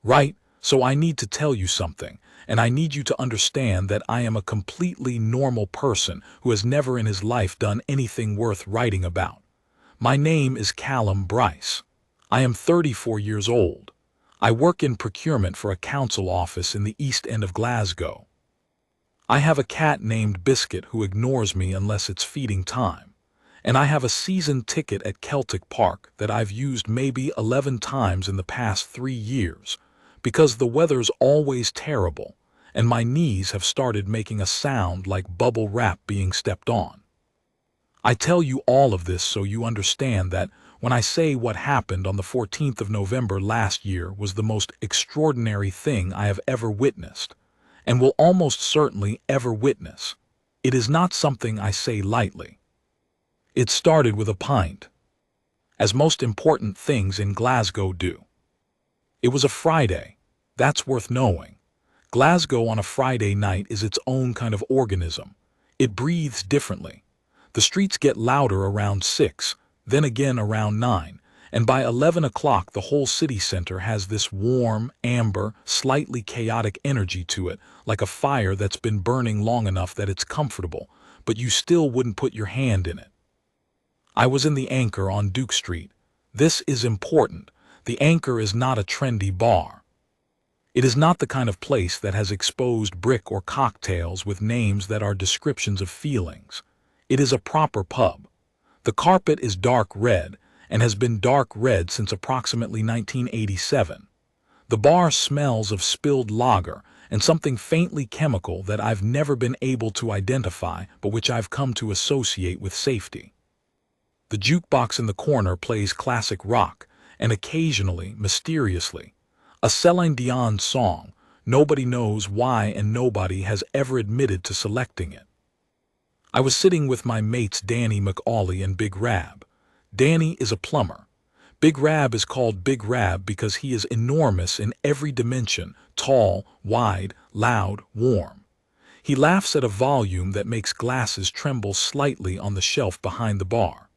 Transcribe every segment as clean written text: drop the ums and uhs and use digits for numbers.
Right, so I need to tell you something, and I need you to understand that I am a completely normal person who has never in his life done anything worth writing about. My name is Callum Bryce. I am 34 years old. I work in procurement for a council office in the East End of Glasgow. I have a cat named Biscuit who ignores me unless it's feeding time. And I have a season ticket at Celtic Park that I've used maybe 11 times in the past 3 years, because the weather's always terrible, and my knees have started making a sound like bubble wrap being stepped on. I tell you all of this so you understand that when I say what happened on the 14th of November last year was the most extraordinary thing I have ever witnessed, and will almost certainly ever witness, it is not something I say lightly. It started with a pint, as most important things in Glasgow do. It was a Friday. That's worth knowing. Glasgow on a Friday night is its own kind of organism. It breathes differently. The streets get louder around 6, then again around 9, and by 11 o'clock the whole city center has this warm, amber, slightly chaotic energy to it, like a fire that's been burning long enough that it's comfortable, but you still wouldn't put your hand in it. I was in the Anchor on Duke Street. This is important. The Anchor is not a trendy bar. It is not the kind of place that has exposed brick or cocktails with names that are descriptions of feelings. It is a proper pub. The carpet is dark red and has been dark red since approximately 1987. The bar smells of spilled lager and something faintly chemical that I've never been able to identify but which I've come to associate with safety. The jukebox in the corner plays classic rock, and occasionally, mysteriously, a Celine Dion song. Nobody knows why and nobody has ever admitted to selecting it. I was sitting with my mates Danny McAuley and Big Rab. Danny is a plumber. Big Rab is called Big Rab because he is enormous in every dimension, tall, wide, loud, warm. He laughs at a volume that makes glasses tremble slightly on the shelf behind the bar.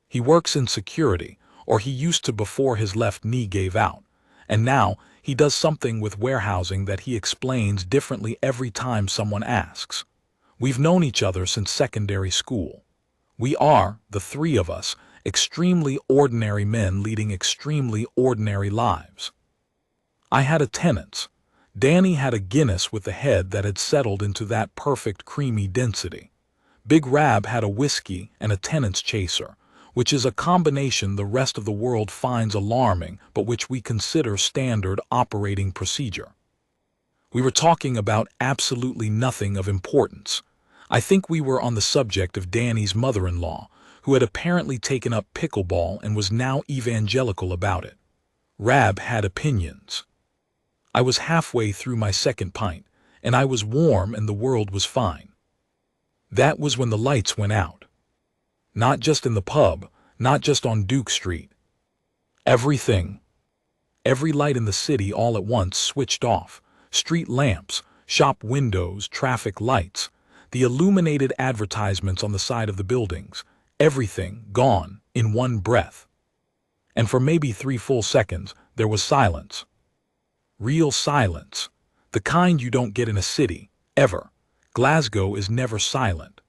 He works in security, or he used to before his left knee gave out, and now he does something with warehousing that he explains differently every time someone asks. We've known each other since secondary school. We are, the three of us, extremely ordinary men leading extremely ordinary lives. I had a tenants. Danny had a Guinness with a head that had settled into that perfect creamy density. Big Rab had a whiskey and a tenants chaser, which is a combination the rest of the world finds alarming but which we consider standard operating procedure. We were talking about absolutely nothing of importance. I think we were on the subject of Danny's mother-in-law, who had apparently taken up pickleball and was now evangelical about it. Rab had opinions. I was halfway through my second pint, and I was warm and the world was fine. That was when the lights went out. Not just in the pub, not just on Duke Street. Everything. Every light in the city all at once switched off. Street lamps, shop windows, traffic lights, the illuminated advertisements on the side of the buildings, everything gone in one breath. And for maybe 3 full seconds, there was silence. Real silence. The kind you don't get in a city, ever. Glasgow is never silent.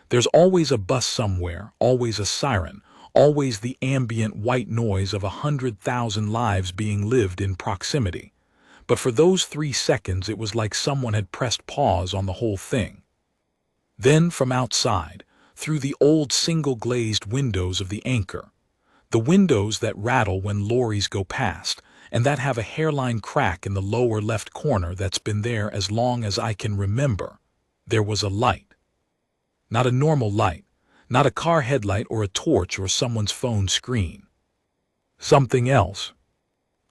There's always a bus somewhere, always a siren, always the ambient white noise of 100,000 lives being lived in proximity. But for those 3 seconds it was like someone had pressed pause on the whole thing. Then from outside, through the old single-glazed windows of the Anchor, the windows that rattle when lorries go past, and that have a hairline crack in the lower left corner that's been there as long as I can remember, there was a light. Not a normal light, not a car headlight or a torch or someone's phone screen. Something else.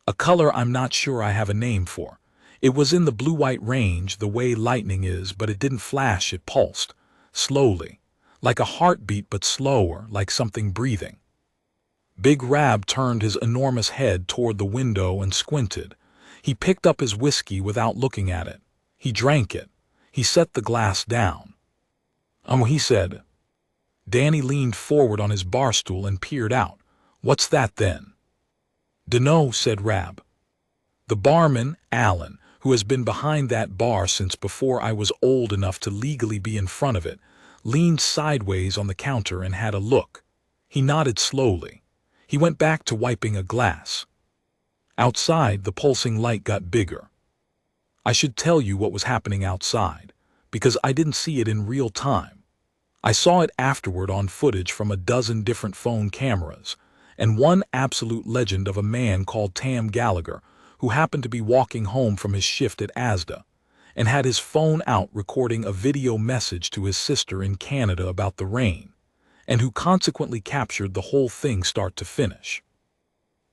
A color I'm not sure I have a name for. It was in the blue-white range the way lightning is, but it didn't flash, it pulsed. Slowly. Like a heartbeat but slower, like something breathing. Big Rab turned his enormous head toward the window and squinted. He picked up his whiskey without looking at it. He drank it. He set the glass down. He said. Danny leaned forward on his bar stool and peered out. What's that then? Dunno, said Rab. The barman, Alan, who has been behind that bar since before I was old enough to legally be in front of it, leaned sideways on the counter and had a look. He nodded slowly. He went back to wiping a glass. Outside, the pulsing light got bigger. I should tell you what was happening outside, because I didn't see it in real time. I saw it afterward on footage from a dozen different phone cameras, and one absolute legend of a man called Tam Gallagher, who happened to be walking home from his shift at Asda, and had his phone out recording a video message to his sister in Canada about the rain, and who consequently captured the whole thing start to finish.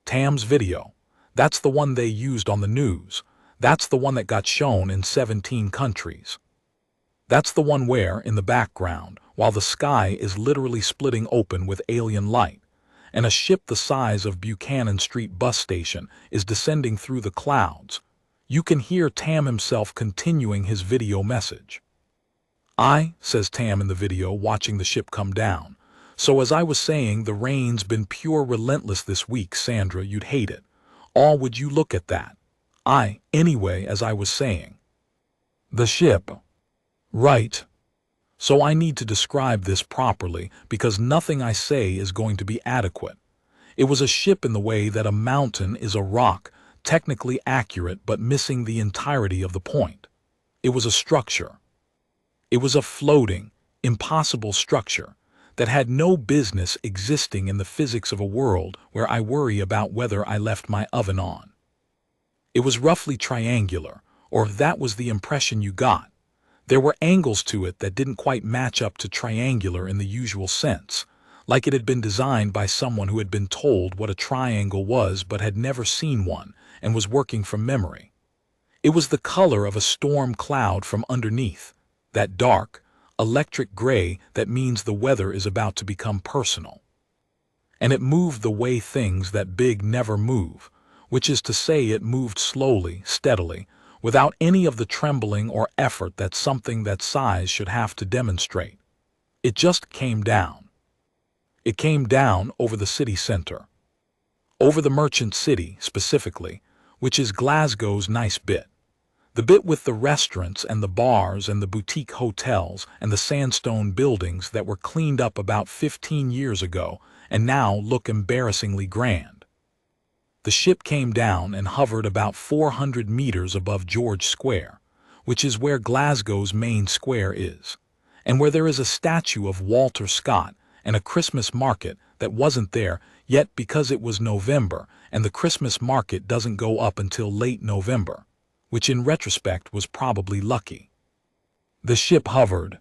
Tam's video. That's the one they used on the news. That's the one that got shown in 17 countries. That's the one where, in the background, while the sky is literally splitting open with alien light, and a ship the size of Buchanan Street bus station is descending through the clouds, you can hear Tam himself continuing his video message. Says Tam in the video, watching the ship come down. So as I was saying, the rain's been pure relentless this week, Sandra, you'd hate it. Would you look at that? Anyway, as I was saying. The ship. Right. So I need to describe this properly because nothing I say is going to be adequate. It was a ship in the way that a mountain is a rock, technically accurate but missing the entirety of the point. It was a structure. It was a floating, impossible structure that had no business existing in the physics of a world where I worry about whether I left my oven on. It was roughly triangular, or that was the impression you got. There were angles to it that didn't quite match up to triangular in the usual sense, like it had been designed by someone who had been told what a triangle was but had never seen one and was working from memory. It was the color of a storm cloud from underneath, that dark, electric gray that means the weather is about to become personal. And it moved the way things that big never move, which is to say it moved slowly, steadily, without any of the trembling or effort that something that size should have to demonstrate. It just came down. It came down over the city center. Over the merchant city, specifically, which is Glasgow's nice bit. The bit with the restaurants and the bars and the boutique hotels and the sandstone buildings that were cleaned up about 15 years ago and now look embarrassingly grand. The ship came down and hovered about 400 meters above George Square, which is where Glasgow's main square is, and where there is a statue of Walter Scott and a Christmas market that wasn't there yet because it was November and the Christmas market doesn't go up until late November, which in retrospect was probably lucky. The ship hovered,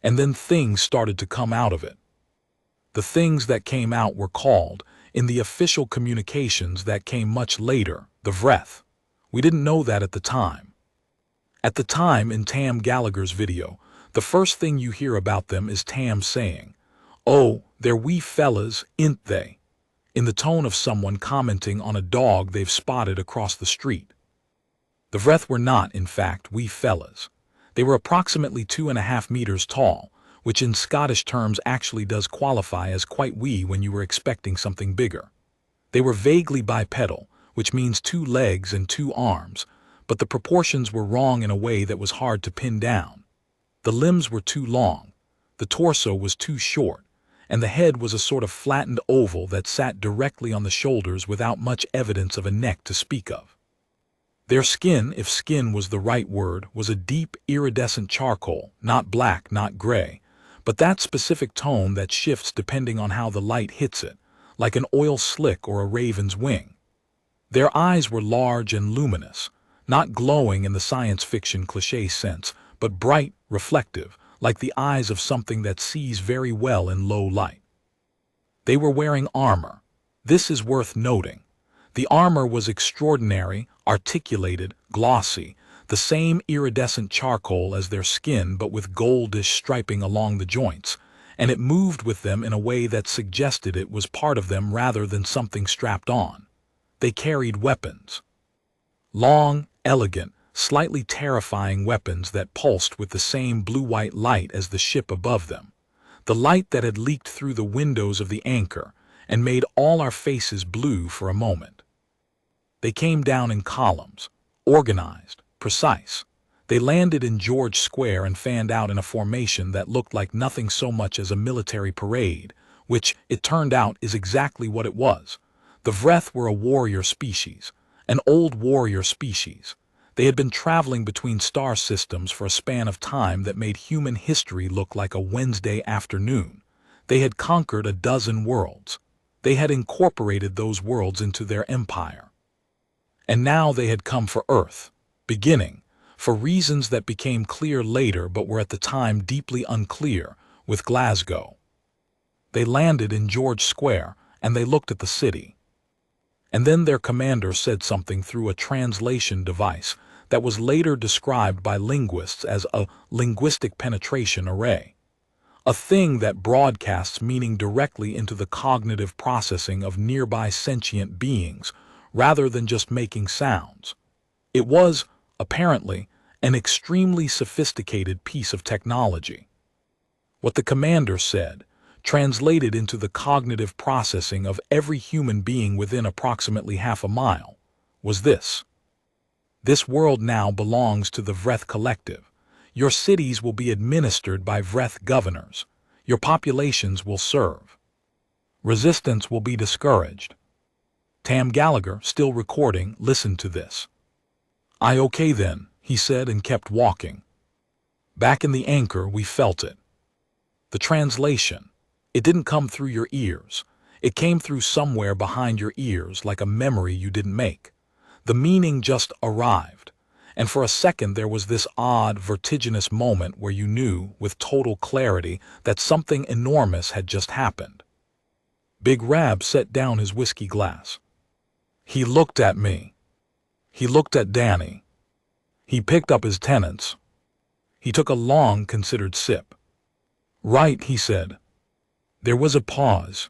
and then things started to come out of it. The things that came out were called, in the official communications that came much later, the Vreth. We didn't know that at the time. At the time, in Tam Gallagher's video, the first thing you hear about them is Tam saying, "Oh, they're wee fellas, ain't they?" in the tone of someone commenting on a dog they've spotted across the street. The Vreth were not, in fact, wee fellas. They were approximately 2.5 meters tall, which in Scottish terms actually does qualify as quite wee when you were expecting something bigger. They were vaguely bipedal, which means 2 legs and 2 arms, but the proportions were wrong in a way that was hard to pin down. The limbs were too long, the torso was too short, and the head was a sort of flattened oval that sat directly on the shoulders without much evidence of a neck to speak of. Their skin, if skin was the right word, was a deep, iridescent charcoal, not black, not gray, but that specific tone that shifts depending on how the light hits it, like an oil slick or a raven's wing. Their eyes were large and luminous, not glowing in the science fiction cliché sense, but bright, reflective, like the eyes of something that sees very well in low light. They were wearing armor. This is worth noting. The armor was extraordinary, articulated, glossy, the same iridescent charcoal as their skin but with goldish striping along the joints, and it moved with them in a way that suggested it was part of them rather than something strapped on. They carried weapons. Long, elegant, slightly terrifying weapons that pulsed with the same blue-white light as the ship above them, the light that had leaked through the windows of the anchor and made all our faces blue for a moment. They came down in columns, organized, precise. They landed in George Square and fanned out in a formation that looked like nothing so much as a military parade, which, it turned out, is exactly what it was. The Vreth were a warrior species, an old warrior species. They had been traveling between star systems for a span of time that made human history look like a Wednesday afternoon. They had conquered a dozen worlds. They had incorporated those worlds into their empire. And now they had come for Earth, beginning, for reasons that became clear later but were at the time deeply unclear, with Glasgow. They landed in George Square, and they looked at the city. And then their commander said something through a translation device that was later described by linguists as a linguistic penetration array, a thing that broadcasts meaning directly into the cognitive processing of nearby sentient beings rather than just making sounds. It was, apparently, an extremely sophisticated piece of technology. What the commander said, translated into the cognitive processing of every human being within approximately half a mile, was this. This world now belongs to the Vreth Collective. Your cities will be administered by Vreth governors. Your populations will serve. Resistance will be discouraged. Tam Gallagher, still recording, listened to this. Okay then, he said and kept walking. Back in the anchor, we felt it. The translation. It didn't come through your ears. It came through somewhere behind your ears like a memory you didn't make. The meaning just arrived, and for a second there was this odd, vertiginous moment where you knew, with total clarity, that something enormous had just happened. Big Rab set down his whiskey glass. He looked at me. He looked at Danny. He picked up his tenants. He took a long, considered sip. Right, he said. There was a pause.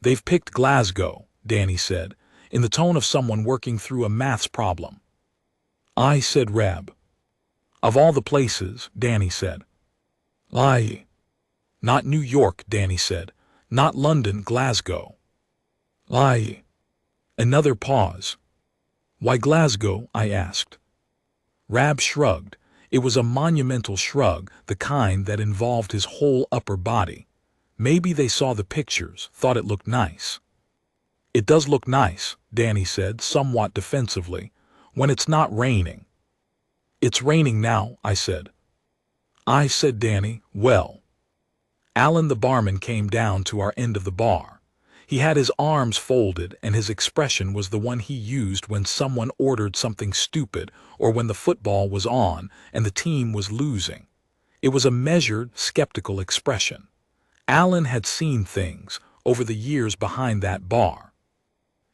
They've picked Glasgow, Danny said, in the tone of someone working through a maths problem. I said Rab. Of all the places, Danny said. Aye. Not New York, Danny said. Not London, Glasgow. Aye. Another pause. Why Glasgow? I asked. Rab shrugged. It was a monumental shrug, the kind that involved his whole upper body. Maybe they saw the pictures, thought it looked nice. It does look nice, Danny said, somewhat defensively, when it's not raining. It's raining now, I said. I said, Danny, well. Alan the barman came down to our end of the bar. He had his arms folded, and his expression was the one he used when someone ordered something stupid or when the football was on and the team was losing. It was a measured, skeptical expression. Alan had seen things over the years behind that bar.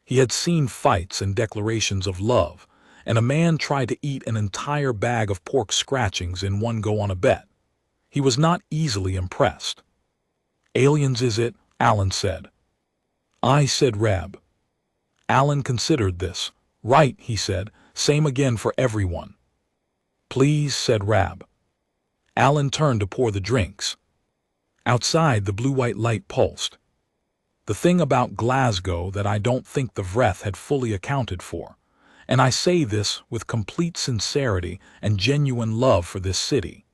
He had seen fights and declarations of love, and a man tried to eat an entire bag of pork scratchings in one go on a bet. He was not easily impressed. Aliens, is it? Alan said. I said Rab. Alan considered this. Right, he said. Same again for everyone. Please, said Rab. Alan turned to pour the drinks. Outside, the blue-white light pulsed. The thing about Glasgow that I don't think the Vreth had fully accounted for, and I say this with complete sincerity and genuine love for this city,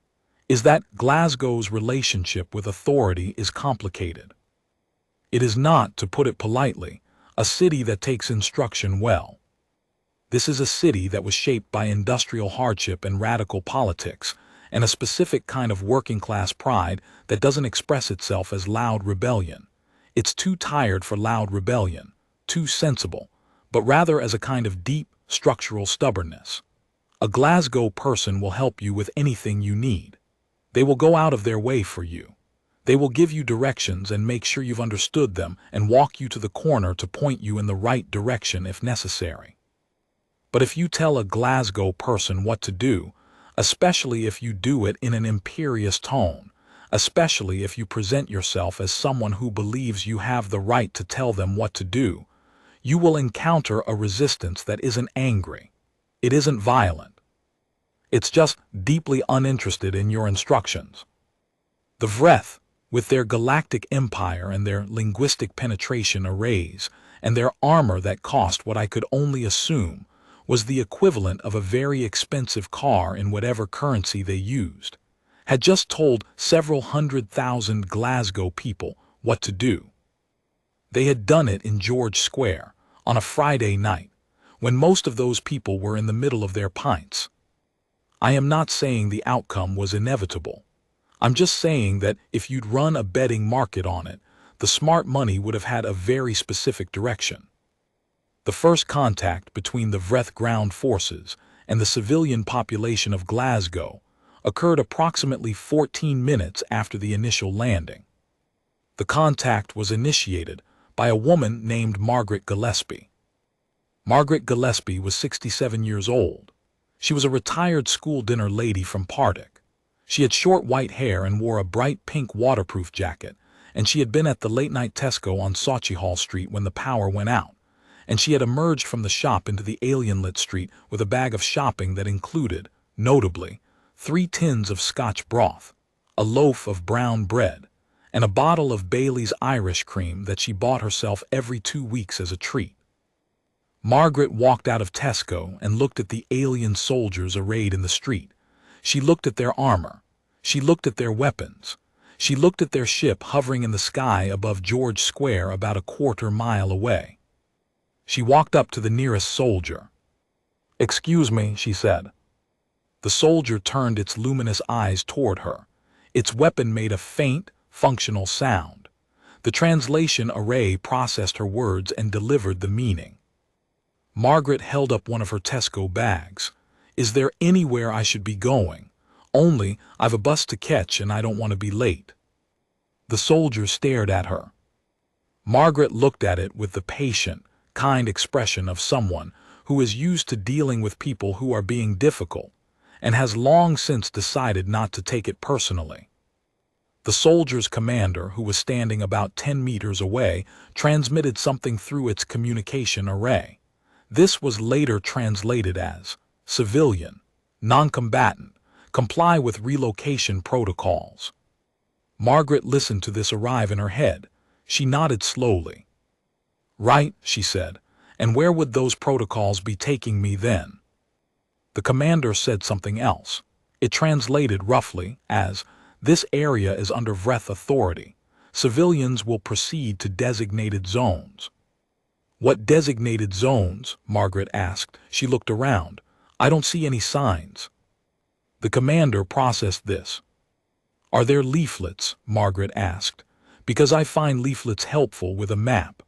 is that Glasgow's relationship with authority is complicated. It is not, to put it politely, a city that takes instruction well. This is a city that was shaped by industrial hardship and radical politics, and a specific kind of working-class pride that doesn't express itself as loud rebellion. It's too tired for loud rebellion, too sensible, but rather as a kind of deep, structural stubbornness. A Glasgow person will help you with anything you need. They will go out of their way for you. They will give you directions and make sure you've understood them and walk you to the corner to point you in the right direction if necessary. But if you tell a Glasgow person what to do, especially if you do it in an imperious tone, especially if you present yourself as someone who believes you have the right to tell them what to do, you will encounter a resistance that isn't angry. It isn't violent. It's just deeply uninterested in your instructions. The Vreth, with their galactic empire and their linguistic penetration arrays, and their armor that cost what I could only assume was the equivalent of a very expensive car in whatever currency they used, had just told several 100,000 Glasgow people what to do. They had done it in George Square, on a Friday night, when most of those people were in the middle of their pints. I am not saying the outcome was inevitable. I'm just saying that if you'd run a betting market on it, the smart money would have had a very specific direction. The first contact between the Vreth ground forces and the civilian population of Glasgow occurred approximately 14 minutes after the initial landing. The contact was initiated by a woman named Margaret Gillespie. Margaret Gillespie was 67 years old. She was a retired school dinner lady from Partick. She had short white hair and wore a bright pink waterproof jacket, and she had been at the late-night Tesco on Sauchiehall Street when the power went out, and she had emerged from the shop into the alien-lit street with a bag of shopping that included, notably, 3 tins of Scotch broth, a loaf of brown bread, and a bottle of Bailey's Irish cream that she bought herself every 2 weeks as a treat. Margaret walked out of Tesco and looked at the alien soldiers arrayed in the street. She looked at their armor. She looked at their weapons. She looked at their ship hovering in the sky above George Square about a quarter-mile away. She walked up to the nearest soldier. "Excuse me," she said. The soldier turned its luminous eyes toward her. Its weapon made a faint, functional sound. The translation array processed her words and delivered the meaning. Margaret held up one of her Tesco bags. "Is there anywhere I should be going? Only, I've a bus to catch and I don't want to be late." The soldier stared at her. Margaret looked at it with the patient, kind expression of someone who is used to dealing with people who are being difficult and has long since decided not to take it personally. The soldier's commander, who was standing about 10 meters away, transmitted something through its communication array. This was later translated as civilian, non-combatant, comply with relocation protocols. Margaret listened to this arrive in her head. She nodded slowly. "Right," she said, "and where would those protocols be taking me then?" The commander said something else. It translated roughly as, "This area is under Vreth authority. Civilians will proceed to designated zones." "What designated zones?" Margaret asked. She looked around. "I don't see any signs." The commander processed this. "Are there leaflets?" Margaret asked, "because I find leaflets helpful with a map."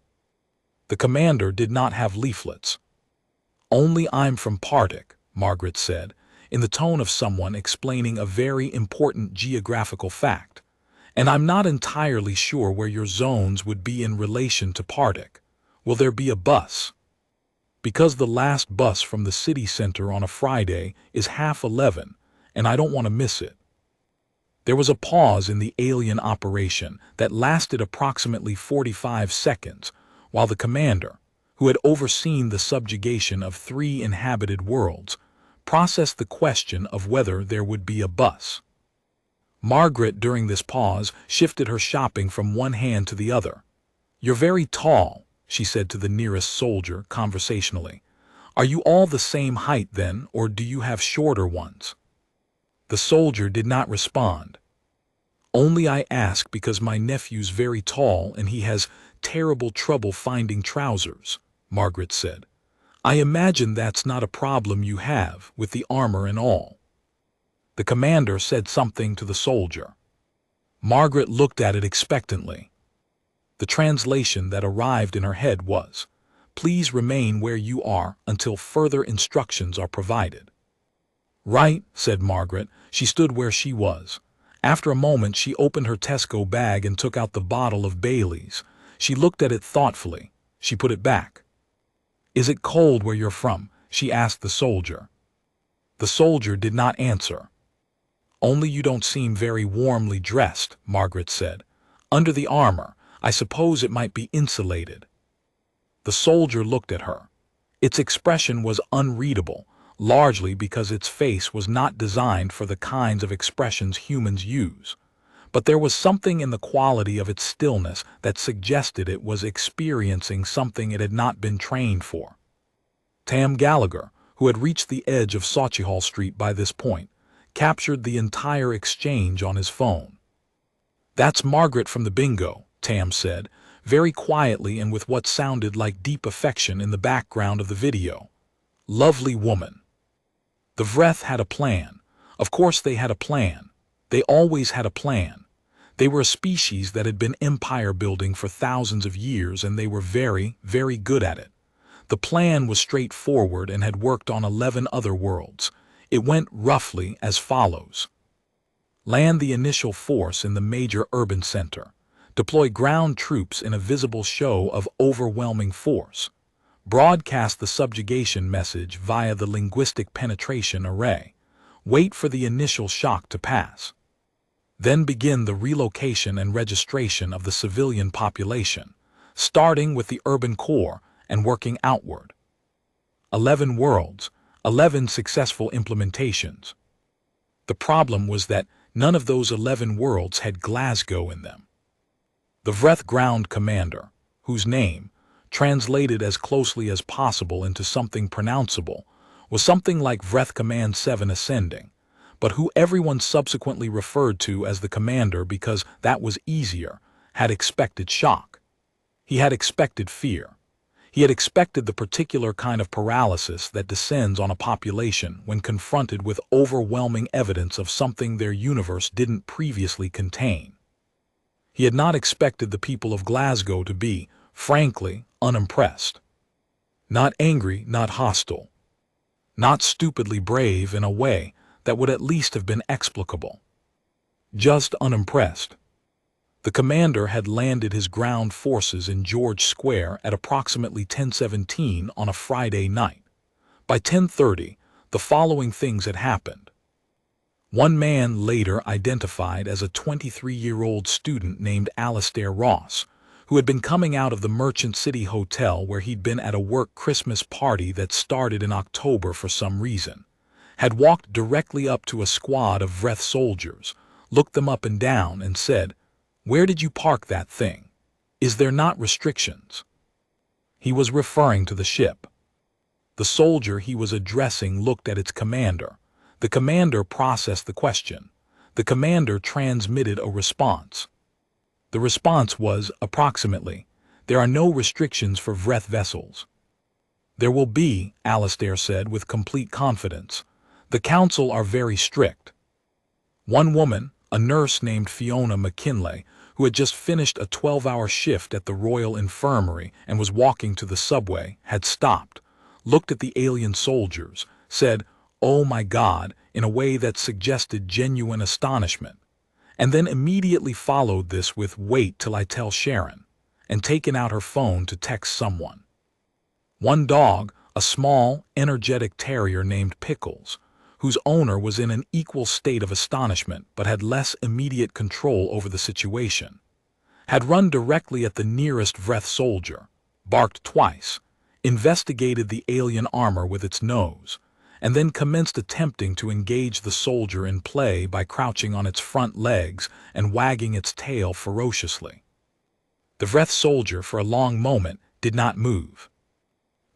The commander did not have leaflets. "Only I'm from Partick," Margaret said, in the tone of someone explaining a very important geographical fact, "and I'm not entirely sure where your zones would be in relation to Partick. Will there be a bus?" "Because the last bus from the city center on a Friday is 11:30, and I don't want to miss it." There was a pause in the alien operation that lasted approximately 45 seconds, while the commander, who had overseen the subjugation of 3 inhabited worlds, processed the question of whether there would be a bus. Margaret, during this pause, shifted her shopping from one hand to the other. "You're very tall," she said to the nearest soldier conversationally. "Are you all the same height then, or do you have shorter ones?" The soldier did not respond. "Only I ask because my nephew's very tall and he has terrible trouble finding trousers," Margaret said. "I imagine that's not a problem you have, with the armor and all." The commander said something to the soldier. Margaret looked at it expectantly. The translation that arrived in her head was, "Please remain where you are until further instructions are provided." "Right," said Margaret. She stood where she was. After a moment she opened her Tesco bag and took out the bottle of Bailey's. She looked at it thoughtfully. She put it back. "Is it cold where you're from?" she asked the soldier. The soldier did not answer. "Only you don't seem very warmly dressed," Margaret said. "Under the armor, I suppose it might be insulated." The soldier looked at her. Its expression was unreadable, largely because its face was not designed for the kinds of expressions humans use. but there was something in the quality of its stillness that suggested it was experiencing something it had not been trained for. Tam Gallagher, who had reached the edge of Sauchiehall Street by this point, captured the entire exchange on his phone. "That's Margaret from the bingo," Tam said, very quietly and with what sounded like deep affection in the background of the video. "Lovely woman." The Vreth had a plan. Of course they had a plan. They always had a plan. They were a species that had been empire building for thousands of years, and they were very, very good at it. The plan was straightforward and had worked on 11 other worlds. It went roughly as follows. Land the initial force in the major urban center. Deploy ground troops in a visible show of overwhelming force. Broadcast the subjugation message via the linguistic penetration array. Wait for the initial shock to pass. Then begin the relocation and registration of the civilian population, starting with the urban core and working outward. 11 worlds, 11 successful implementations. The problem was that none of those 11 worlds had Glasgow in them. The Vreth Ground Commander, whose name, translated as closely as possible into something pronounceable, was something like Vreth Command 7 Ascending, but who everyone subsequently referred to as the Commander because that was easier, had expected shock. He had expected fear. He had expected the particular kind of paralysis that descends on a population when confronted with overwhelming evidence of something their universe didn't previously contain. He had not expected the people of Glasgow to be, frankly, unimpressed. Not angry, not hostile. Not stupidly brave in a way that would at least have been explicable. Just unimpressed. The commander had landed his ground forces in George Square at approximately 10:17 on a Friday night. By 10:30, the following things had happened. One man later identified as a 23-year-old student named Alastair Ross, who had been coming out of the Merchant City Hotel where he'd been at a work Christmas party that started in October for some reason, had walked directly up to a squad of Vreth soldiers, looked them up and down, and said, "Where did you park that thing? Is there not restrictions?" He was referring to the ship. The soldier he was addressing looked at its commander. The commander processed the question. The commander transmitted a response. The response was, approximately, "There are no restrictions for Vreth vessels." "There will be," Alastair said with complete confidence. "The council are very strict." One woman, a nurse named Fiona McKinley, who had just finished a 12-hour shift at the Royal Infirmary and was walking to the subway, had stopped, looked at the alien soldiers, said, "Oh my God," in a way that suggested genuine astonishment, and then immediately followed this with "Wait till I tell Sharon," and taken out her phone to text someone. One dog, a small, energetic terrier named Pickles, whose owner was in an equal state of astonishment but had less immediate control over the situation, had run directly at the nearest Vreth soldier, barked twice, investigated the alien armor with its nose, and then commenced attempting to engage the soldier in play by crouching on its front legs and wagging its tail ferociously. The Vreth soldier for a long moment did not move.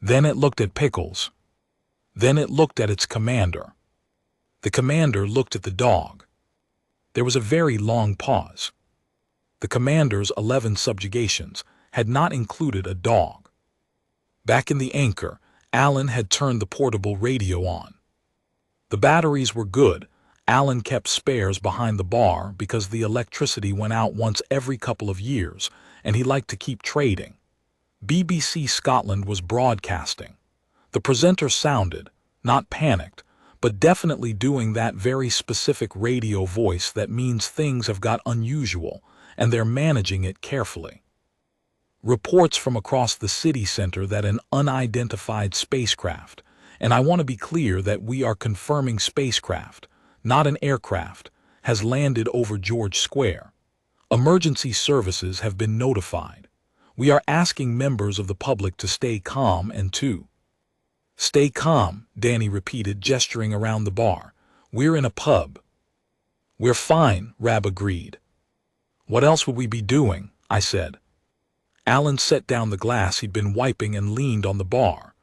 Then it looked at Pickles. Then it looked at its commander. The commander looked at the dog. There was a very long pause. The commander's 11 subjugations had not included a dog. Back in the Anchor, Alan had turned the portable radio on. The batteries were good. Alan kept spares behind the bar because the electricity went out once every couple of years, and he liked to keep trading. BBC Scotland was broadcasting. The presenter sounded, not panicked, but definitely doing that very specific radio voice that means things have got unusual, and they're managing it carefully. Reports from across the city center that an unidentified spacecraft, and I want to be clear that we are confirming spacecraft, not an aircraft, has landed over George Square. Emergency services have been notified. We are asking members of the public to stay calm and to stay calm, Danny repeated, gesturing around the bar. "We're in a pub." "We're fine," Rab agreed. What else would we be doing? I said. Alan set down the glass he'd been wiping and leaned on the bar.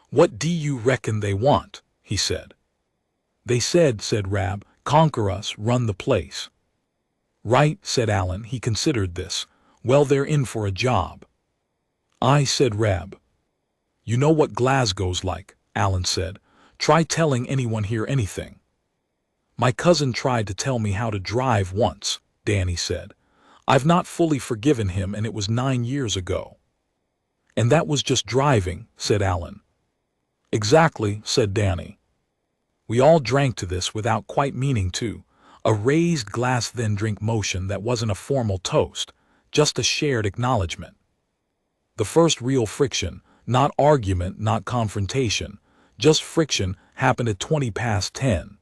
What do you reckon they want? He said. They said Rab, conquer us, run the place. Right, said Alan. He considered this. Well, they're in for a job. Said Rab. You know what Glasgow's like, Alan said. Try telling anyone here anything. My cousin tried to tell me how to drive once, Danny said. I've not fully forgiven him, and it was 9 years ago. And that was just driving, said Alan. Exactly, said Danny. We all drank to this without quite meaning to. A raised glass then drink motion that wasn't a formal toast, just a shared acknowledgement. The first real friction, not argument, not confrontation, just friction, happened at 10:20.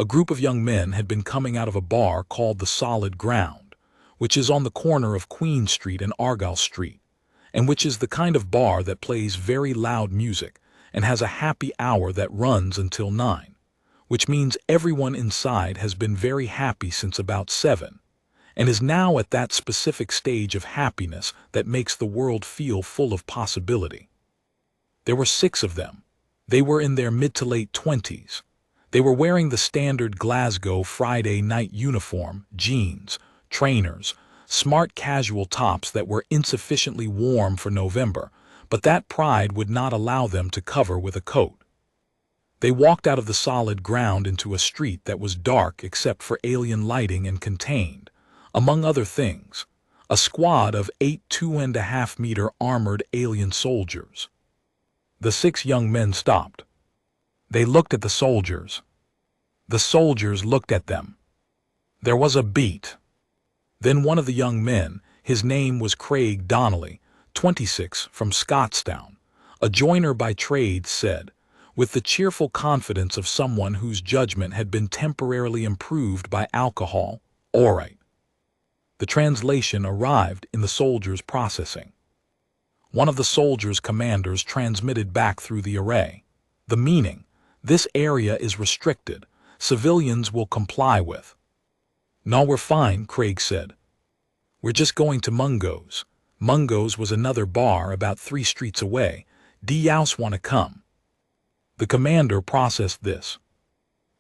A group of young men had been coming out of a bar called the Solid Ground, which is on the corner of Queen Street and Argyle Street, and which is the kind of bar that plays very loud music and has a happy hour that runs until 9, which means everyone inside has been very happy since about 7, and is now at that specific stage of happiness that makes the world feel full of possibility. There were 6 of them. They were in their mid to late 20s. They were wearing the standard Glasgow Friday night uniform, jeans, trainers, smart casual tops that were insufficiently warm for November, but that pride would not allow them to cover with a coat. They walked out of the Solid Ground into a street that was dark except for alien lighting and contained, among other things, a squad of 8 2.5-meter armored alien soldiers. The 6 young men stopped. They looked at the soldiers. The soldiers looked at them. There was a beat. Then one of the young men, his name was Craig Donnelly, 26, from Scottstown, a joiner by trade, said, with the cheerful confidence of someone whose judgment had been temporarily improved by alcohol, "All right." The translation arrived in the soldiers' processing. One of the soldiers' commanders transmitted back through the array. The meaning, this area is restricted. Civilians will comply with. No, we're fine, Craig said. We're just going to Mungo's. Mungo's was another bar about 3 streets away. Do youse want to come? The commander processed this.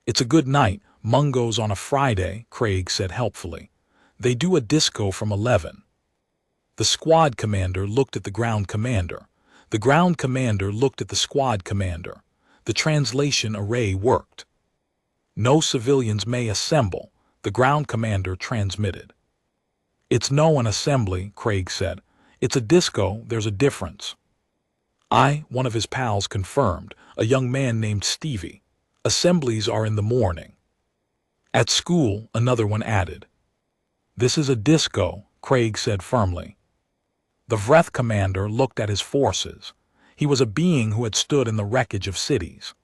It's a good night, Mungo's on a Friday, Craig said helpfully. They do a disco from 11. The squad commander looked at the ground commander. The ground commander looked at the squad commander. The translation array worked. No civilians may assemble, the ground commander transmitted. It's no an assembly, Craig said. It's a disco, there's a difference. One of his pals confirmed, a young man named Stevie. Assemblies are in the morning. At school, another one added. This is a disco, Craig said firmly. The Vreth commander looked at his forces. He was a being who had stood in the wreckage of cities.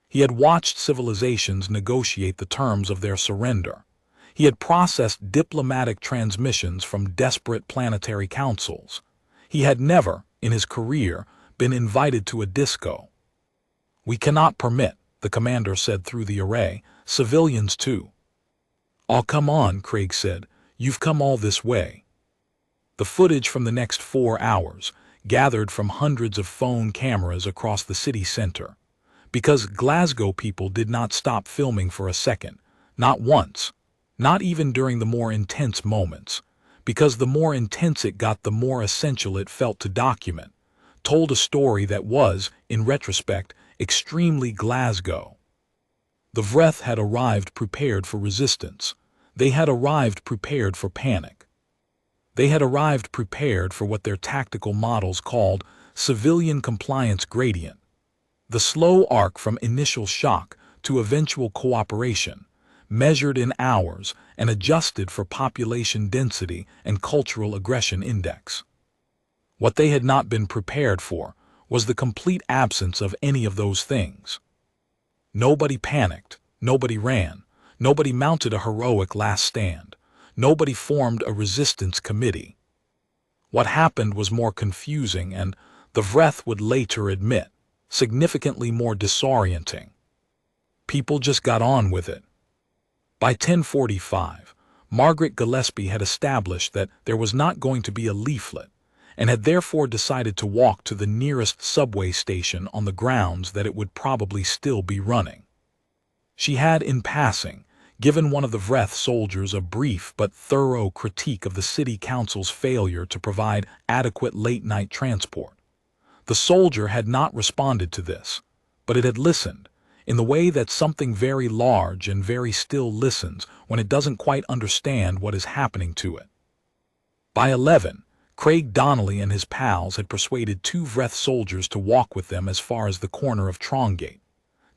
He had watched civilizations negotiate the terms of their surrender. He had processed diplomatic transmissions from desperate planetary councils. He had never, in his career, been invited to a disco. We cannot permit, the commander said through the array, civilians too. Oh, come on, Craig said. You've come all this way. The footage from the next 4 hours, gathered from hundreds of phone cameras across the city center. Because Glasgow people did not stop filming for a second, not once, not even during the more intense moments. Because the more intense it got, the more essential it felt to document. Told a story that was, in retrospect, extremely Glasgow. The Vreth had arrived prepared for resistance. They had arrived prepared for panic. They had arrived prepared for what their tactical models called civilian compliance gradient. The slow arc from initial shock to eventual cooperation, measured in hours and adjusted for population density and cultural aggression index. What they had not been prepared for was the complete absence of any of those things. Nobody panicked, nobody ran, nobody mounted a heroic last stand, nobody formed a resistance committee. What happened was more confusing and, the Vreth would later admit, significantly more disorienting. People just got on with it. By 10:45, Margaret Gillespie had established that there was not going to be a leaflet, and had therefore decided to walk to the nearest subway station on the grounds that it would probably still be running. She had, in passing, given one of the Vreth soldiers a brief but thorough critique of the city council's failure to provide adequate late-night transport. The soldier had not responded to this, but it had listened, in the way that something very large and very still listens when it doesn't quite understand what is happening to it. By 11, Craig Donnelly and his pals had persuaded 2 Vreth soldiers to walk with them as far as the corner of Trongate.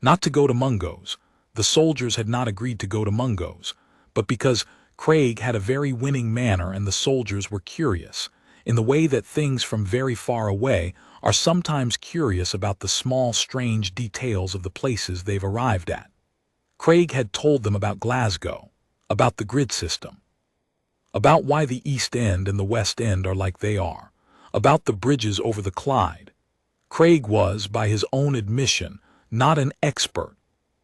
Not to go to Mungo's. The soldiers had not agreed to go to Mungo's, but because Craig had a very winning manner and the soldiers were curious, in the way that things from very far away are sometimes curious about the small, strange details of the places they've arrived at. Craig had told them about Glasgow, about the grid system, about why the East End and the West End are like they are, about the bridges over the Clyde. Craig was, by his own admission, not an expert,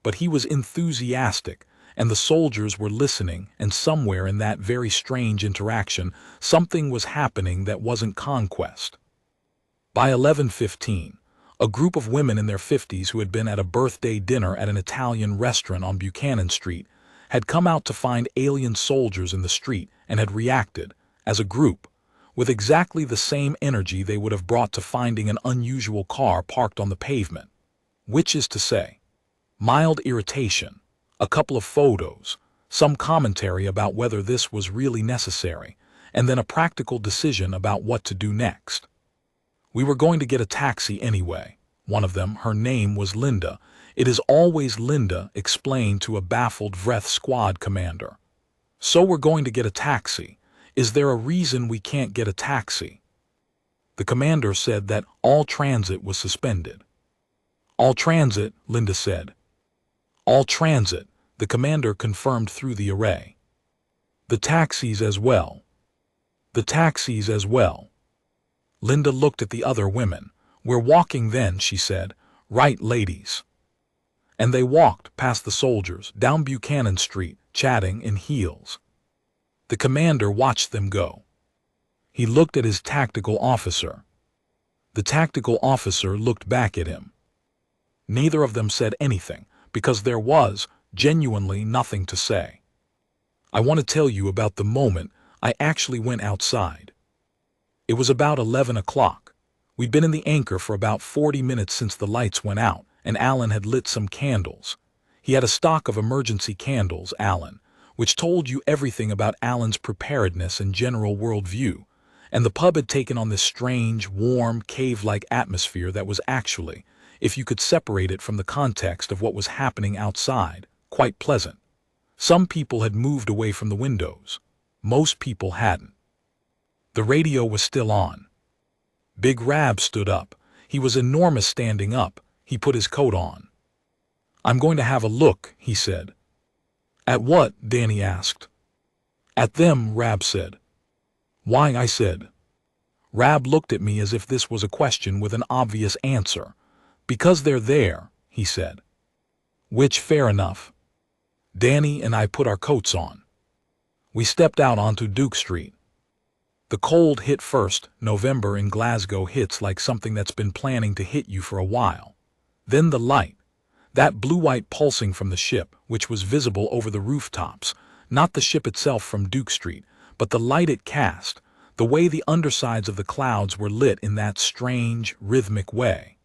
but he was enthusiastic, and the soldiers were listening, and somewhere in that very strange interaction, something was happening that wasn't conquest. By 11:15, a group of women in their 50s who had been at a birthday dinner at an Italian restaurant on Buchanan Street had come out to find alien soldiers in the street and had reacted, as a group, with exactly the same energy they would have brought to finding an unusual car parked on the pavement, which is to say, mild irritation, a couple of photos, some commentary about whether this was really necessary, and then a practical decision about what to do next. We were going to get a taxi anyway. One of them, her name was Linda. It is always Linda, explained to a baffled Vreth squad commander. So we're going to get a taxi. Is there a reason we can't get a taxi? The commander said that all transit was suspended. All transit, Linda said. All transit, the commander confirmed through the array. The taxis as well. The taxis as well. Linda looked at the other women. We're walking then, she said. Right, ladies. And they walked past the soldiers, down Buchanan Street, chatting in heels. The commander watched them go. He looked at his tactical officer. The tactical officer looked back at him. Neither of them said anything, because there was, genuinely, nothing to say. I want to tell you about the moment I actually went outside. It was about 11 o'clock. We'd been in the Anchor for about 40 minutes since the lights went out, and Alan had lit some candles. He had a stock of emergency candles, Alan, which told you everything about Alan's preparedness and general worldview, and the pub had taken on this strange, warm, cave-like atmosphere that was actually, if you could separate it from the context of what was happening outside, quite pleasant. Some people had moved away from the windows. Most people hadn't. The radio was still on. Big Rab stood up. He was enormous standing up. He put his coat on. I'm going to have a look, he said. At what? Danny asked. At them, Rab said. Why? I said. Rab looked at me as if this was a question with an obvious answer. Because they're there, he said. Which, fair enough. Danny and I put our coats on. We stepped out onto Duke Street. The cold hit first. November in Glasgow hits like something that's been planning to hit you for a while. Then the light. That blue-white pulsing from the ship, which was visible over the rooftops, not the ship itself from Duke Street, but the light it cast, the way the undersides of the clouds were lit in that strange, rhythmic way.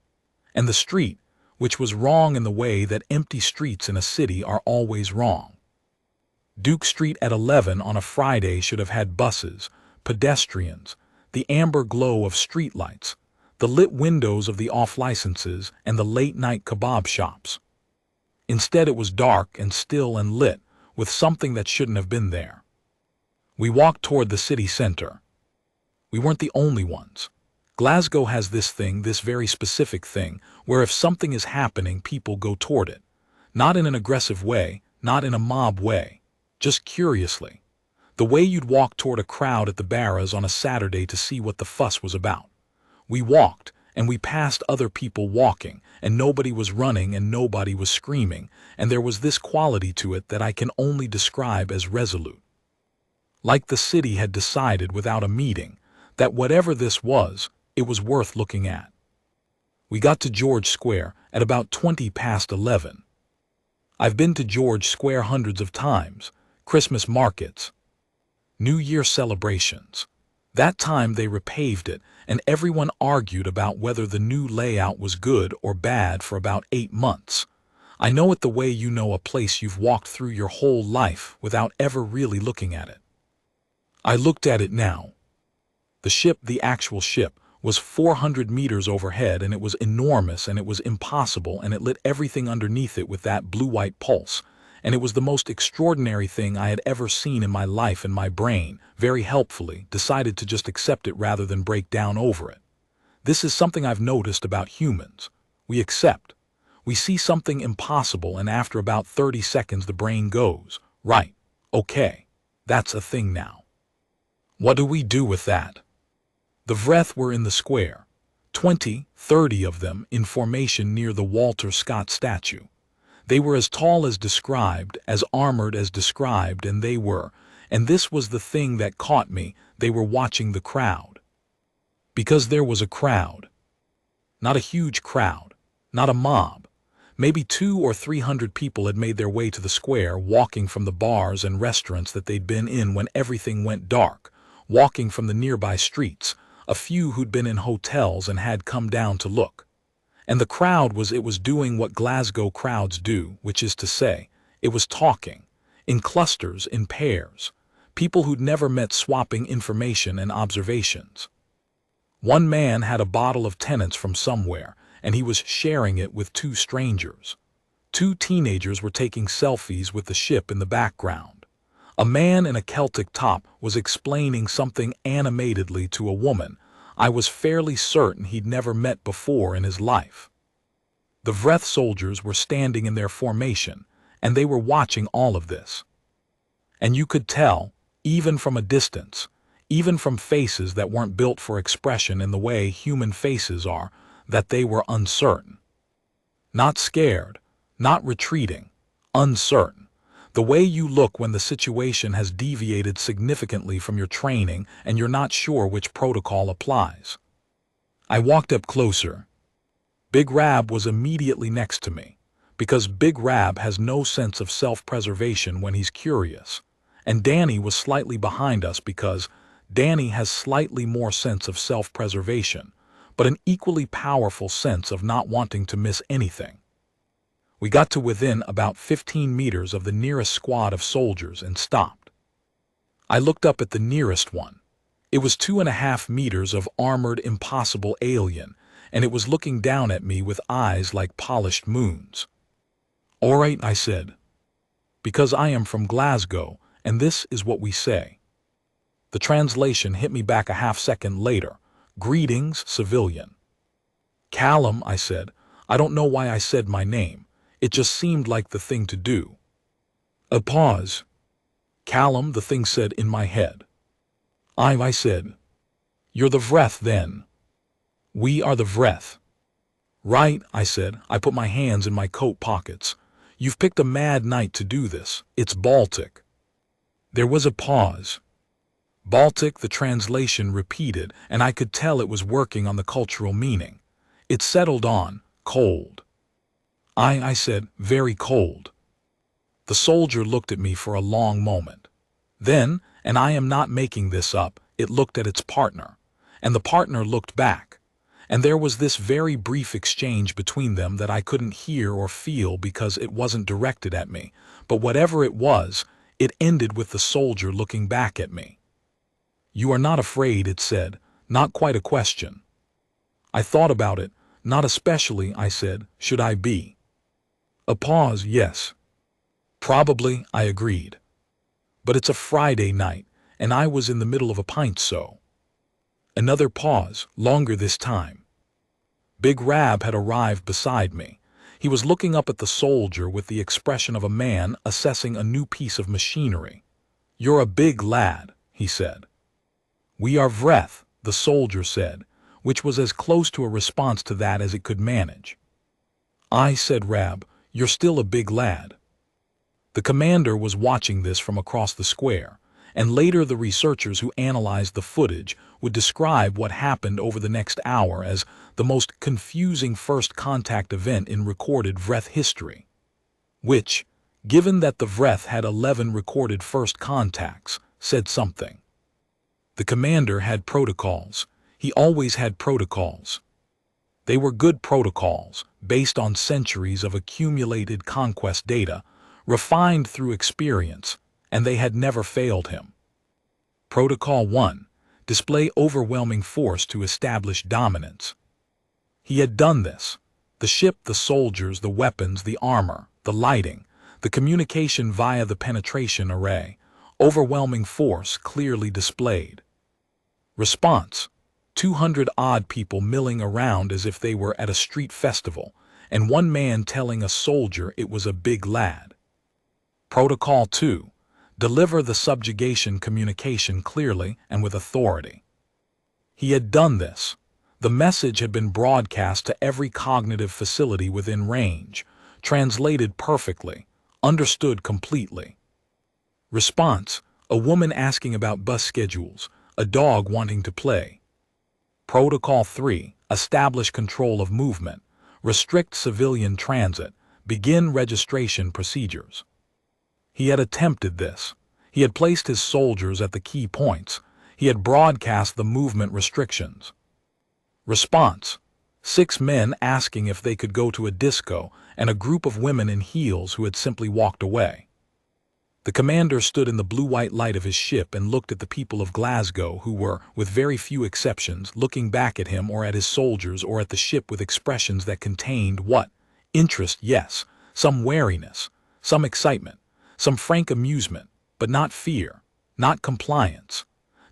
And the street, which was wrong in the way that empty streets in a city are always wrong. Duke Street at 11 on a Friday should have had buses, pedestrians, the amber glow of streetlights, the lit windows of the off-licenses and the late-night kebab shops. Instead it was dark and still and lit with something that shouldn't have been there. We walked toward the city center. We weren't the only ones. Glasgow has this thing, this very specific thing, where if something is happening, people go toward it. Not in an aggressive way, not in a mob way, just curiously. The way you'd walk toward a crowd at the Barras on a Saturday to see what the fuss was about. We walked, and we passed other people walking, and nobody was running and nobody was screaming, and there was this quality to it that I can only describe as resolute. Like the city had decided without a meeting that whatever this was, it was worth looking at. We got to George Square at about 11:20. I've been to George Square hundreds of times, Christmas markets, New Year celebrations. That time they repaved it, and everyone argued about whether the new layout was good or bad for about 8 months. I know it the way you know a place you've walked through your whole life without ever really looking at it. I looked at it now. The actual ship, was 400 meters overhead, and it was enormous, and it was impossible, and it lit everything underneath it with that blue-white pulse, and it was the most extraordinary thing I had ever seen in my life, and my brain, very helpfully, decided to just accept it rather than break down over it. This is something I've noticed about humans. We accept. We see something impossible, and after about 30 seconds the brain goes, right, okay, that's a thing now. What do we do with that? The Vreth were in the square, 20, 30 of them in formation near the Walter Scott statue. They were as tall as described, as armored as described, and this was the thing that caught me, they were watching the crowd. Because there was a crowd. Not a huge crowd, not a mob. Maybe 200 or 300 people had made their way to the square, walking from the bars and restaurants that they'd been in when everything went dark, walking from the nearby streets, a few who'd been in hotels and had come down to look. And the crowd was doing what Glasgow crowds do, which is to say, it was talking, in clusters, in pairs, people who'd never met swapping information and observations. One man had a bottle of Tennant's from somewhere, and he was sharing it with 2 strangers. 2 teenagers were taking selfies with the ship in the background. A man in a Celtic top was explaining something animatedly to a woman I was fairly certain he'd never met before in his life. The Vreth soldiers were standing in their formation, and they were watching all of this. And you could tell, even from a distance, even from faces that weren't built for expression in the way human faces are, that they were uncertain. Not scared, not retreating, uncertain. The way you look when the situation has deviated significantly from your training and you're not sure which protocol applies. I walked up closer. Big Rab was immediately next to me, because Big Rab has no sense of self-preservation when he's curious, and Danny was slightly behind us because Danny has slightly more sense of self-preservation, but an equally powerful sense of not wanting to miss anything. We got to within about 15 meters of the nearest squad of soldiers and stopped. I looked up at the nearest one. It was 2.5 meters of armored impossible alien, and it was looking down at me with eyes like polished moons. "All right," I said, "because I am from Glasgow, and this is what we say." The translation hit me back a half-second later. "Greetings, civilian." "Callum," I said. I don't know why I said my name. It just seemed like the thing to do. A pause. "Callum," the thing said in my head. I said. "You're the Vreth, then." "We are the Vreth." "Right," I said. I put my hands in my coat pockets. "You've picked a mad night to do this. It's Baltic." There was a pause. Baltic, the translation repeated, and I could tell it was working on the cultural meaning. It settled on, cold. I said, "Very cold." The soldier looked at me for a long moment. Then, and I am not making this up, it looked at its partner, and the partner looked back, and there was this very brief exchange between them that I couldn't hear or feel because it wasn't directed at me, but whatever it was, it ended with the soldier looking back at me. "You are not afraid," it said, not quite a question. I thought about it. "Not especially," I said. "Should I be?" A pause. "Yes. Probably," I agreed. "But it's a Friday night, and I was in the middle of a pint, so." Another pause, longer this time. Big Rab had arrived beside me. He was looking up at the soldier with the expression of a man assessing a new piece of machinery. "You're a big lad," he said. "We are Vreth," the soldier said, which was as close to a response to that as it could manage. "I," said Rab, "you're still a big lad." The commander was watching this from across the square, and later the researchers who analyzed the footage would describe what happened over the next hour as the most confusing first contact event in recorded VRETH history. Which, given that the VRETH had 11 recorded first contacts, said something. The commander had protocols. He always had protocols. They were good protocols, based on centuries of accumulated conquest data, refined through experience, and they had never failed him. Protocol 1. Display overwhelming force to establish dominance. He had done this. The ship, the soldiers, the weapons, the armor, the lighting, the communication via the penetration array, overwhelming force clearly displayed. Response. 200-odd people milling around as if they were at a street festival, and one man telling a soldier it was a big lad. Protocol 2. Deliver the subjugation communication clearly and with authority. He had done this. The message had been broadcast to every cognitive facility within range, translated perfectly, understood completely. Response. A woman asking about bus schedules, a dog wanting to play. Protocol 3. Establish control of movement, restrict civilian transit, begin registration procedures. He had attempted this. He had placed his soldiers at the key points. He had broadcast the movement restrictions. Response. 6 men asking if they could go to a disco and a group of women in heels who had simply walked away. The commander stood in the blue-white light of his ship and looked at the people of Glasgow who were, with very few exceptions, looking back at him or at his soldiers or at the ship with expressions that contained what? Interest, yes, some wariness, some excitement, some frank amusement, but not fear, not compliance,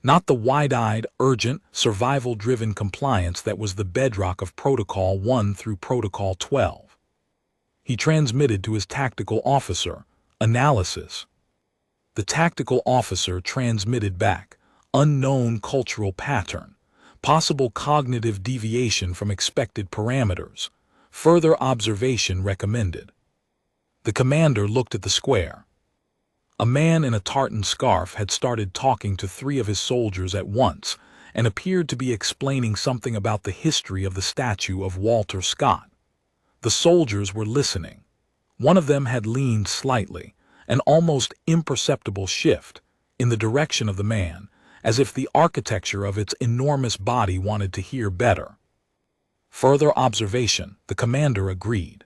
not the wide-eyed, urgent, survival-driven compliance that was the bedrock of Protocol 1 through Protocol 12. He transmitted to his tactical officer, analysis. The tactical officer transmitted back, unknown cultural pattern, possible cognitive deviation from expected parameters, further observation recommended. The commander looked at the square. A man in a tartan scarf had started talking to 3 of his soldiers at once and appeared to be explaining something about the history of the statue of Walter Scott. The soldiers were listening. One of them had leaned slightly, an almost imperceptible shift, in the direction of the man, as if the architecture of its enormous body wanted to hear better. Further observation, the commander agreed.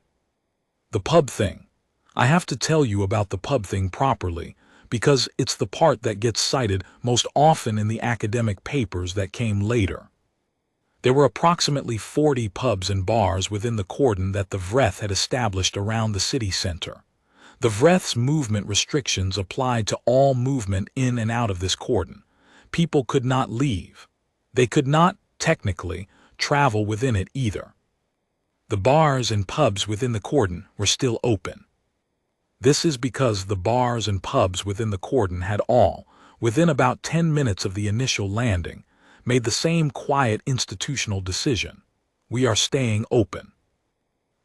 The pub thing. I have to tell you about the pub thing properly, because it's the part that gets cited most often in the academic papers that came later. There were approximately 40 pubs and bars within the cordon that the VRETH had established around the city center. The VRETH's movement restrictions applied to all movement in and out of this cordon. People could not leave. They could not, technically, travel within it either. The bars and pubs within the cordon were still open. This is because the bars and pubs within the cordon had all, within about 10 minutes of the initial landing, made the same quiet institutional decision. We are staying open.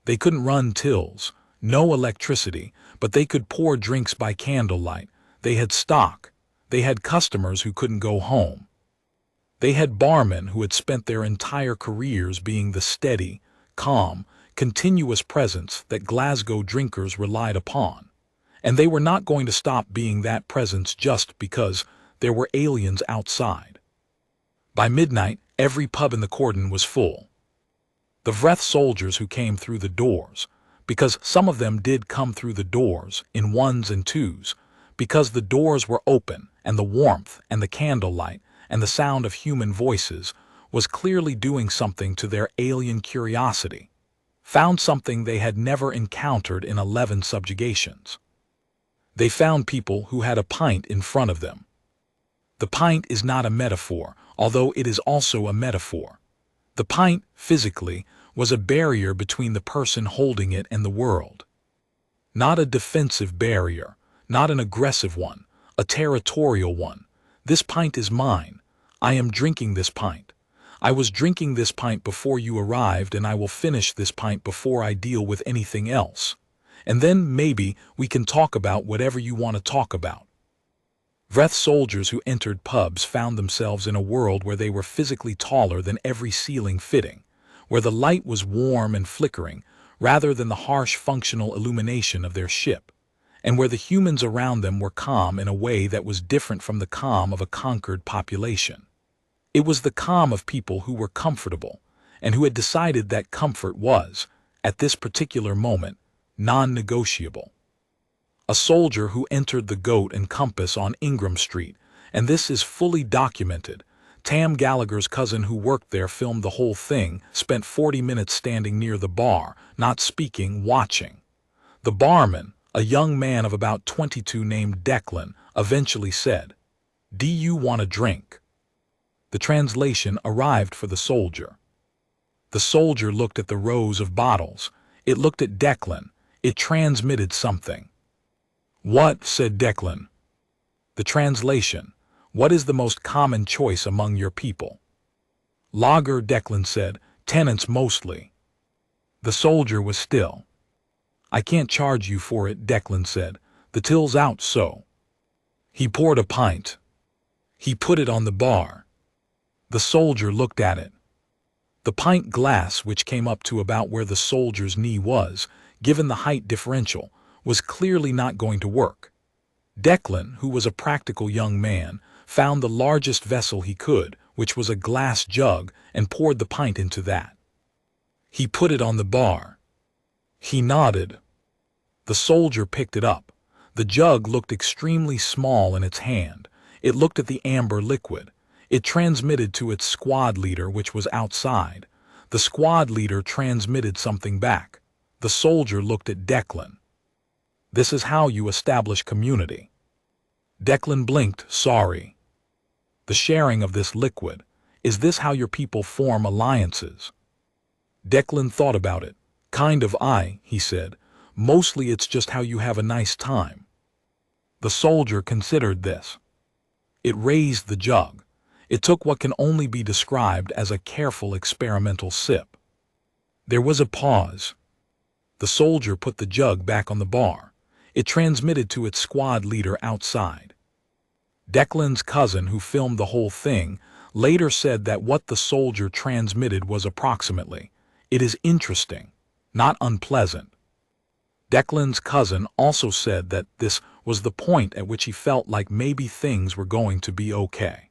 They couldn't run tills, no electricity, but they could pour drinks by candlelight. They had stock. They had customers who couldn't go home. They had barmen who had spent their entire careers being the steady, calm, continuous presence that Glasgow drinkers relied upon. And they were not going to stop being that presence just because there were aliens outside. By midnight, every pub in the cordon was full. The VRETH soldiers who came through the doors, because some of them did come through the doors in 1s and 2s, because the doors were open and the warmth and the candlelight and the sound of human voices was clearly doing something to their alien curiosity, found something they had never encountered in 11 subjugations. They found people who had a pint in front of them. The pint is not a metaphor, although it is also a metaphor. The pint, physically, was a barrier between the person holding it and the world. Not a defensive barrier, not an aggressive one, a territorial one. This pint is mine. I am drinking this pint. I was drinking this pint before you arrived, and I will finish this pint before I deal with anything else. And then maybe we can talk about whatever you want to talk about. Vreth soldiers who entered pubs found themselves in a world where they were physically taller than every ceiling fitting, where the light was warm and flickering rather than the harsh functional illumination of their ship, and where the humans around them were calm in a way that was different from the calm of a conquered population. It was the calm of people who were comfortable, and who had decided that comfort was, at this particular moment, non-negotiable. A soldier who entered the Goat and Compass on Ingram Street, and this is fully documented. Tam Gallagher's cousin who worked there filmed the whole thing, spent 40 minutes standing near the bar, not speaking, watching. The barman, a young man of about 22 named Declan, eventually said, "Do you want a drink?" The translation arrived for the soldier. The soldier looked at the rows of bottles. It looked at Declan. It transmitted something. "What?" said Declan. The translation: "What is the most common choice among your people?" "Lager," Declan said. "Tenants mostly." The soldier was still. "I can't charge you for it," Declan said. "The till's out, so." He poured a pint. He put it on the bar. The soldier looked at it. The pint glass, which came up to about where the soldier's knee was, given the height differential, was clearly not going to work. Declan, who was a practical young man, found the largest vessel he could, which was a glass jug, and poured the pint into that. He put it on the bar. He nodded. The soldier picked it up. The jug looked extremely small in its hand. It looked at the amber liquid. It transmitted to its squad leader, which was outside. The squad leader transmitted something back. The soldier looked at Declan. "This is how you establish community." Declan blinked, sorry. "The sharing of this liquid. Is this how your people form alliances?" Declan thought about it. "Kind of, he said. "Mostly it's just how you have a nice time." The soldier considered this. It raised the jug. It took what can only be described as a careful experimental sip. There was a pause. The soldier put the jug back on the bar. It transmitted to its squad leader outside. Declan's cousin, who filmed the whole thing, later said that what the soldier transmitted was approximately, "It is interesting, not unpleasant." Declan's cousin also said that this was the point at which he felt like maybe things were going to be okay.